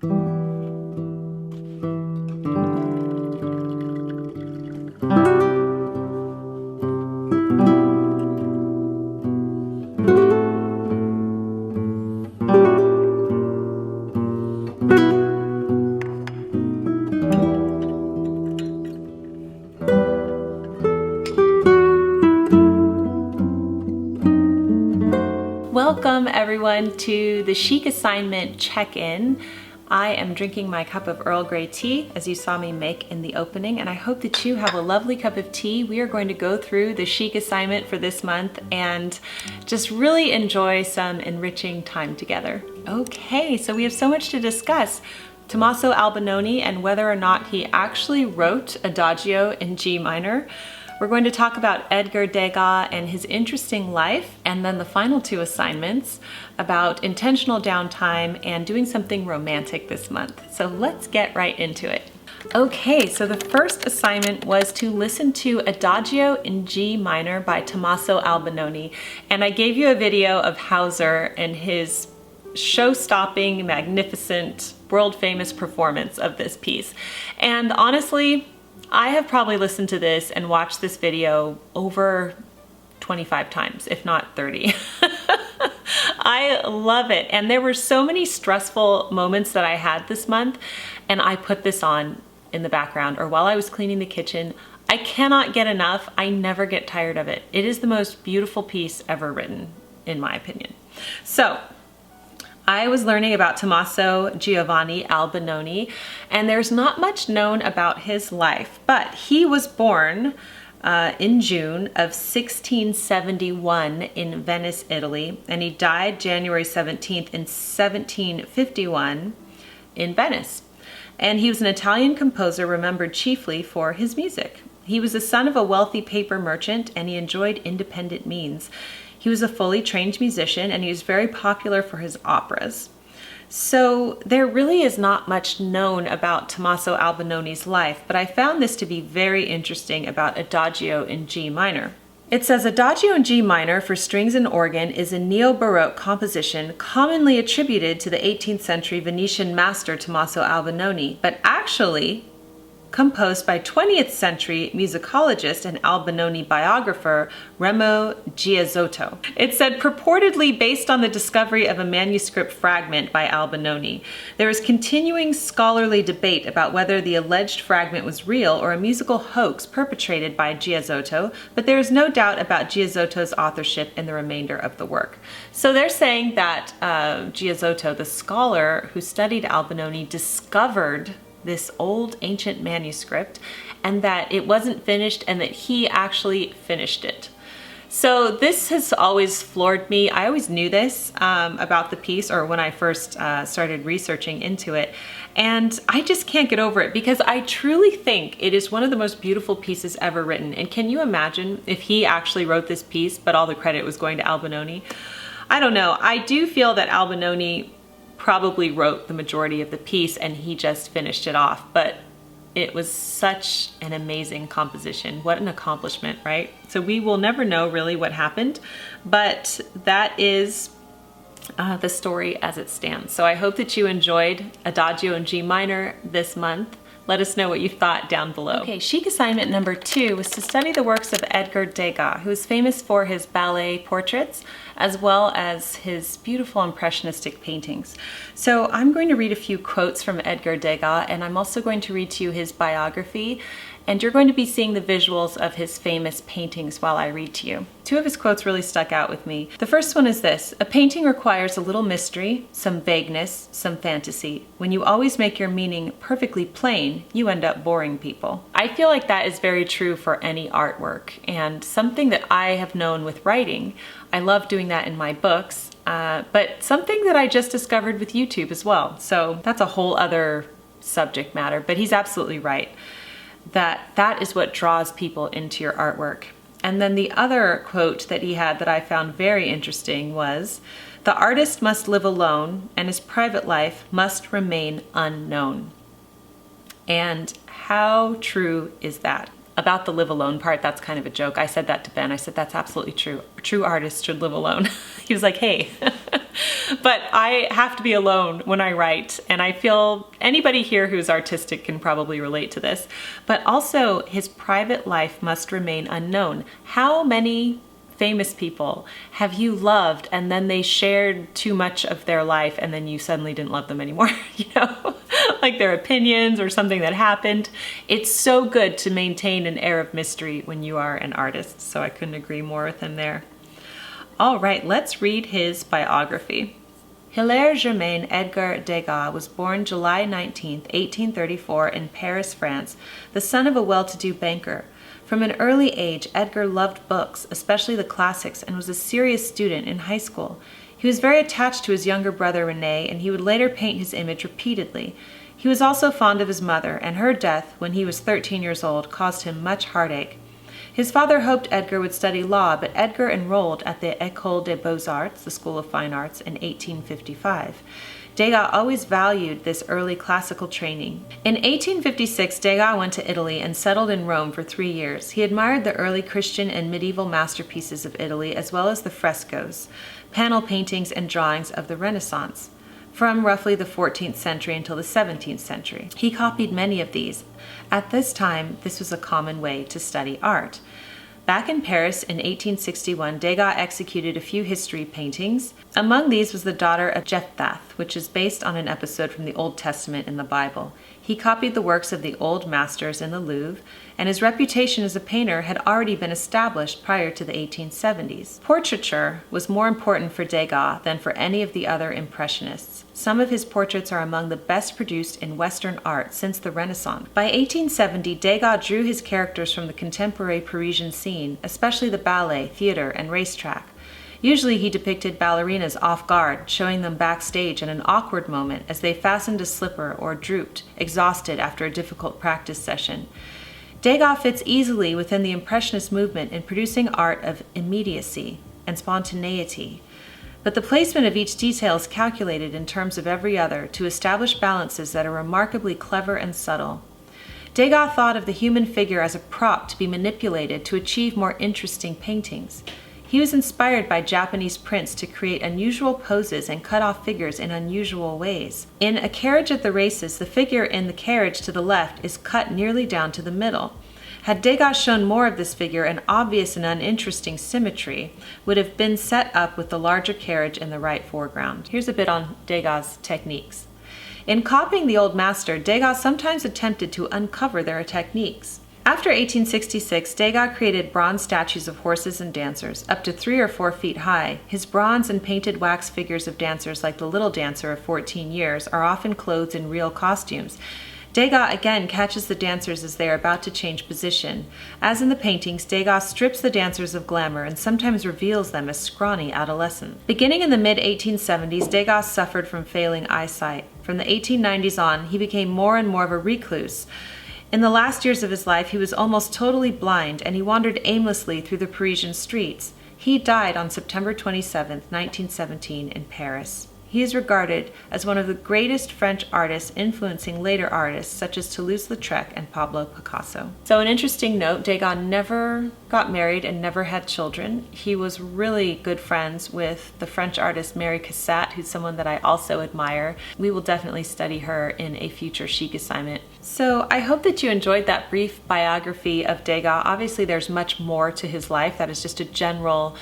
Welcome everyone to the Chic Assignment check-in. I am drinking my cup of Earl Grey tea, as you saw me make in the opening, and I hope that you have a lovely cup of tea. We are going to go through the Chic Assignment for this month and just really enjoy some enriching time together. Okay, so we have so much to discuss. Tommaso Albinoni and whether or not he actually wrote Adagio in G minor. We're going to talk about Edgar Degas and his interesting life, and then the final two assignments about intentional downtime and doing something romantic this month. So let's get right into it. Okay, so the first assignment was to listen to Adagio in G minor by Tommaso Albinoni, and I gave you a video of Hauser and his show-stopping, magnificent, world-famous performance of this piece. And honestly, I have probably listened to this and watched this video over 25 times, if not 30. I love it. And there were so many stressful moments that I had this month, and I put this on in the background or while I was cleaning the kitchen. I cannot get enough. I never get tired of it. It is the most beautiful piece ever written, in my opinion. So, I was learning about Tommaso Giovanni Albinoni, and there's not much known about his life, but he was born in June of 1671 in Venice, Italy, and he died January 17th in 1751 in Venice. And he was an Italian composer remembered chiefly for his music. He was the son of a wealthy paper merchant, and he enjoyed independent means. He was a fully trained musician, and he was very popular for his operas. So there really is not much known about Tommaso Albinoni's life, but I found this to be very interesting about Adagio in G minor. It says, Adagio in G minor for strings and organ is a neo-Baroque composition commonly attributed to the 18th century Venetian master Tommaso Albinoni, but actually composed by 20th century musicologist and Albinoni biographer Remo Giazzotto. It said purportedly based on the discovery of a manuscript fragment by Albinoni. There is continuing scholarly debate about whether the alleged fragment was real or a musical hoax perpetrated by Giazzotto, but there is no doubt about Giazzotto's authorship in the remainder of the work. So they're saying that Giazzotto, the scholar who studied Albinoni, discovered this old ancient manuscript and that it wasn't finished and that he actually finished it. So this has always floored me. I always knew this about the piece, or when I first started researching into it, and I just can't get over it because I truly think it is one of the most beautiful pieces ever written. And can you imagine if he actually wrote this piece but all the credit was going to Albinoni? I don't know. I do feel that Albinoni probably wrote the majority of the piece and he just finished it off, but it was such an amazing composition. What an accomplishment, right? So we will never know really what happened, but that is the story as it stands. So I hope that you enjoyed Adagio in G minor this month. Let us know what you thought down below. Okay, Chic assignment number 2 was to study the works of Edgar Degas, who is famous for his ballet portraits, as well as his beautiful impressionistic paintings. So I'm going to read a few quotes from Edgar Degas, and I'm also going to read to you his biography, and you're going to be seeing the visuals of his famous paintings while I read to you. 2 of his quotes really stuck out with me. The first one is this: a painting requires a little mystery, some vagueness, some fantasy. When you always make your meaning perfectly plain, you end up boring people. I feel like that is very true for any artwork, and something that I have known with writing. I love doing that in my books, but something that I just discovered with YouTube as well. So that's a whole other subject matter, but he's absolutely right. That is what draws people into your artwork. And then the other quote that he had that I found very interesting was, "The artist must live alone and his private life must remain unknown." And how true is that? About the live alone part, that's kind of a joke. I said that to Ben. I said, that's absolutely true. A true artist should live alone. He was like, hey. But I have to be alone when I write, and I feel anybody here who's artistic can probably relate to this. But also, his private life must remain unknown. How many famous people have you loved and then they shared too much of their life and then you suddenly didn't love them anymore, you know? Like their opinions or something that happened. It's so good to maintain an air of mystery when you are an artist, so I couldn't agree more with him there. All right, let's read his biography. Hilaire Germain Edgar Degas was born July 19, 1834 in Paris, France, the son of a well-to-do banker. From an early age, Edgar loved books, especially the classics, and was a serious student in high school. He was very attached to his younger brother René, and he would later paint his image repeatedly. He was also fond of his mother, and her death, when he was 13 years old, caused him much heartache. His father hoped Edgar would study law, but Edgar enrolled at the École des Beaux-Arts, the School of Fine Arts, in 1855. Degas always valued this early classical training. In 1856, Degas went to Italy and settled in Rome for 3 years. He admired the early Christian and medieval masterpieces of Italy, as well as the frescoes, panel paintings, and drawings of the Renaissance, from roughly the 14th century until the 17th century. He copied many of these. At this time, this was a common way to study art. Back in Paris in 1861, Degas executed a few history paintings. Among these was the Daughter of Jephthah, which is based on an episode from the Old Testament in the Bible. He copied the works of the old masters in the Louvre, and his reputation as a painter had already been established prior to the 1870s. Portraiture was more important for Degas than for any of the other Impressionists. Some of his portraits are among the best produced in Western art since the Renaissance. By 1870, Degas drew his characters from the contemporary Parisian scene, especially the ballet, theater, and racetrack. Usually he depicted ballerinas off guard, showing them backstage at an awkward moment as they fastened a slipper or drooped, exhausted after a difficult practice session. Degas fits easily within the Impressionist movement in producing art of immediacy and spontaneity. But the placement of each detail is calculated in terms of every other to establish balances that are remarkably clever and subtle. Degas thought of the human figure as a prop to be manipulated to achieve more interesting paintings. He was inspired by Japanese prints to create unusual poses and cut off figures in unusual ways. In A Carriage at the Races, the figure in the carriage to the left is cut nearly down to the middle. Had Degas shown more of this figure, an obvious and uninteresting symmetry would have been set up with the larger carriage in the right foreground. Here's a bit on Degas' techniques. In copying the old master, Degas sometimes attempted to uncover their techniques. After 1866, Degas created bronze statues of horses and dancers, up to 3 or 4 feet high. His bronze and painted wax figures of dancers like the Little Dancer of 14 Years are often clothed in real costumes. Degas again catches the dancers as they are about to change position. As in the paintings, Degas strips the dancers of glamour and sometimes reveals them as scrawny adolescents. Beginning in the mid-1870s, Degas suffered from failing eyesight. From the 1890s on, he became more and more of a recluse. In the last years of his life, he was almost totally blind, and he wandered aimlessly through the Parisian streets. He died on September 27, 1917, in Paris. He is regarded as one of the greatest French artists, influencing later artists such as Toulouse-Lautrec and Pablo Picasso. So an interesting note, Degas never got married and never had children. He was really good friends with the French artist Mary Cassatt, who's someone that I also admire. We will definitely study her in a future Chic assignment. So I hope that you enjoyed that brief biography of Degas. Obviously there's much more to his life. That is just a general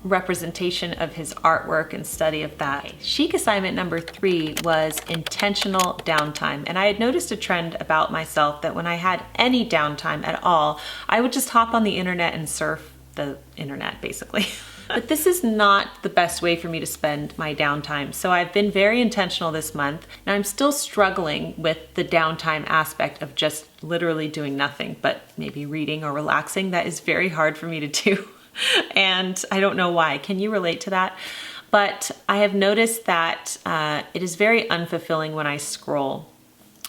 representation of his artwork and study of that. Chic assignment number 3 was intentional downtime. And I had noticed a trend about myself that when I had any downtime at all, I would just hop on the internet and surf the internet, basically. But this is not the best way for me to spend my downtime. So I've been very intentional this month, and I'm still struggling with the downtime aspect of just literally doing nothing, but maybe reading or relaxing. That is very hard for me to do. And I don't know why. Can you relate to that? But I have noticed that it is very unfulfilling when I scroll.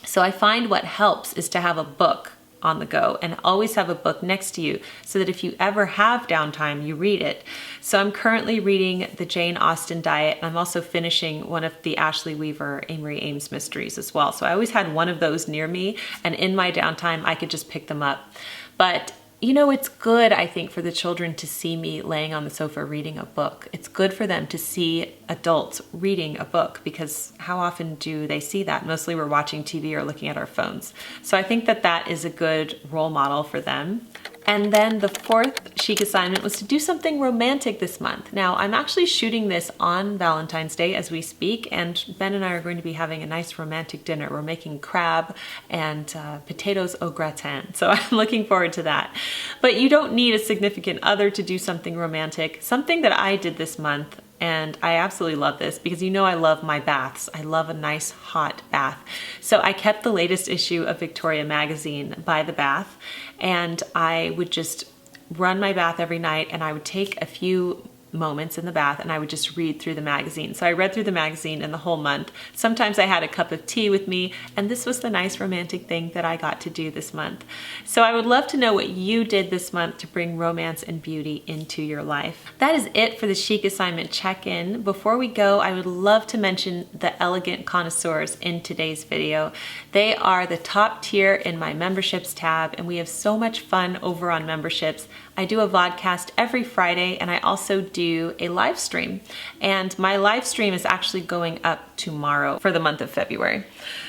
So I find what helps is to have a book on the go and always have a book next to you so that if you ever have downtime, you read it. So I'm currently reading the Jane Austen Diet, and I'm also finishing one of the Ashley Weaver Amory Ames mysteries as well. So I always had one of those near me, and in my downtime, I could just pick them up. But you know, it's good, I think, for the children to see me laying on the sofa reading a book. It's good for them to see adults reading a book, because how often do they see that? Mostly we're watching TV or looking at our phones. So I think that that is a good role model for them. And then the fourth chic assignment was to do something romantic this month. Now, I'm actually shooting this on Valentine's Day as we speak, and Ben and I are going to be having a nice romantic dinner. We're making crab and potatoes au gratin, so I'm looking forward to that. But you don't need a significant other to do something romantic. Something that I did this month, and I absolutely love this because you know I love my baths. I love a nice hot bath. So I kept the latest issue of Victoria magazine by the bath, and I would just run my bath every night, and I would take a few moments in the bath and I would just read through the magazine. So I read through the magazine in the whole month. Sometimes I had a cup of tea with me, and this was the nice romantic thing that I got to do this month. So I would love to know what you did this month to bring romance and beauty into your life. That is it for the Chic Assignment check-in. Before we go, I would love to mention the Elegant Connoisseurs in today's video. They are the top tier in my memberships tab, and we have so much fun over on memberships. I do a vodcast every Friday, and I also do a live stream. And my live stream is actually going up tomorrow for the month of February.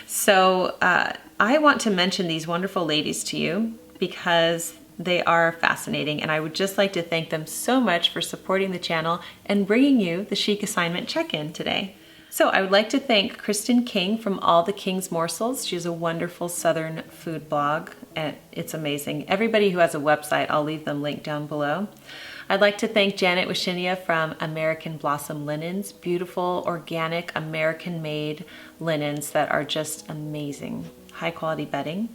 So I want to mention these wonderful ladies to you because they are fascinating, and I would just like to thank them so much for supporting the channel and bringing you the Chic Assignment check-in today. So I would like to thank Kristen King from All the King's Morsels. She has a wonderful Southern food blog, and it's amazing. Everybody who has a website, I'll leave them linked down below. I'd like to thank Janet Washinia from American Blossom Linens, beautiful, organic, American-made linens that are just amazing, high-quality bedding.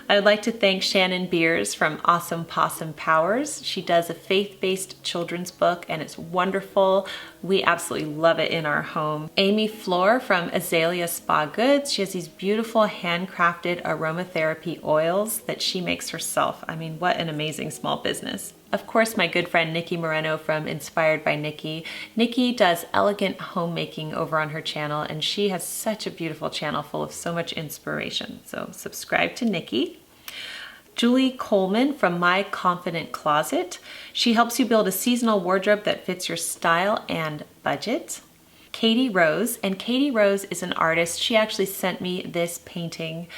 I would like to thank Shannon Beers from Awesome Possum Powers. She does a faith-based children's book, and it's wonderful. We absolutely love it in our home. Amy Floor from Azalea Spa Goods. She has these beautiful handcrafted aromatherapy oils that she makes herself. I mean, what an amazing small business. Of course, my good friend Nikki Moreno from Inspired by Nikki. Nikki does elegant homemaking over on her channel, and she has such a beautiful channel full of so much inspiration. So subscribe to Nikki. Julie Coleman from My Confident Closet. She helps you build a seasonal wardrobe that fits your style and budget. Katie Rose, and Katie Rose is an artist. She actually sent me this painting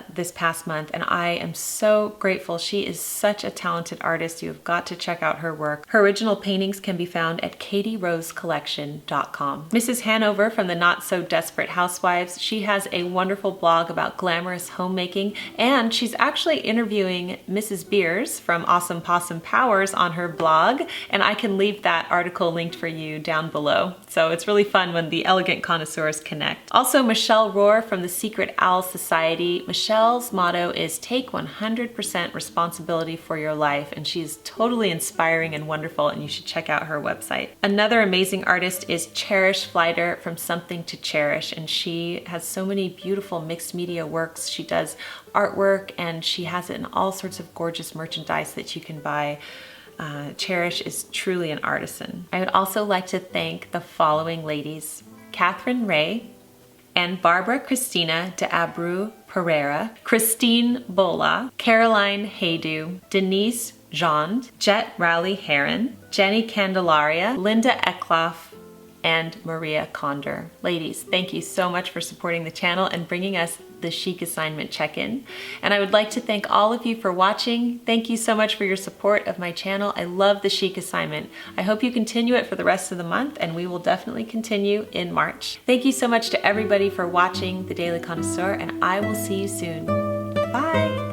this past month, and I am so grateful. She is such a talented artist. You have got to check out her work. Her original paintings can be found at katierosecollection.com. Mrs. Hanover from the Not So Desperate Housewives, she has a wonderful blog about glamorous homemaking, and she's actually interviewing Mrs. Beers from Awesome Possum Powers on her blog, and I can leave that article linked for you down below. So it's really fun when the elegant connoisseurs connect. Also, Michelle Rohr from the Secret Owl Society. Michelle's motto is take 100% responsibility for your life, and she's totally inspiring and wonderful, and you should check out her website. Another amazing artist is Cherish Flighter from Something to Cherish, and she has so many beautiful mixed media works. She does artwork, and she has it in all sorts of gorgeous merchandise that you can buy. Cherish is truly an artisan. I would also like to thank the following ladies: Catherine Ray and Barbara Christina de Abreu Pereira, Christine Bola, Caroline Haydu, Denise Jond, Jet Rowley Heron, Jenny Candelaria, Linda Eckloff, and Maria Condor. Ladies, thank you so much for supporting the channel and bringing us the Chic Assignment check-in. And I would like to thank all of you for watching. Thank you so much for your support of my channel. I love the Chic Assignment. I hope you continue it for the rest of the month, and we will definitely continue in March. Thank you so much to everybody for watching The Daily Connoisseur, and I will see you soon. Bye.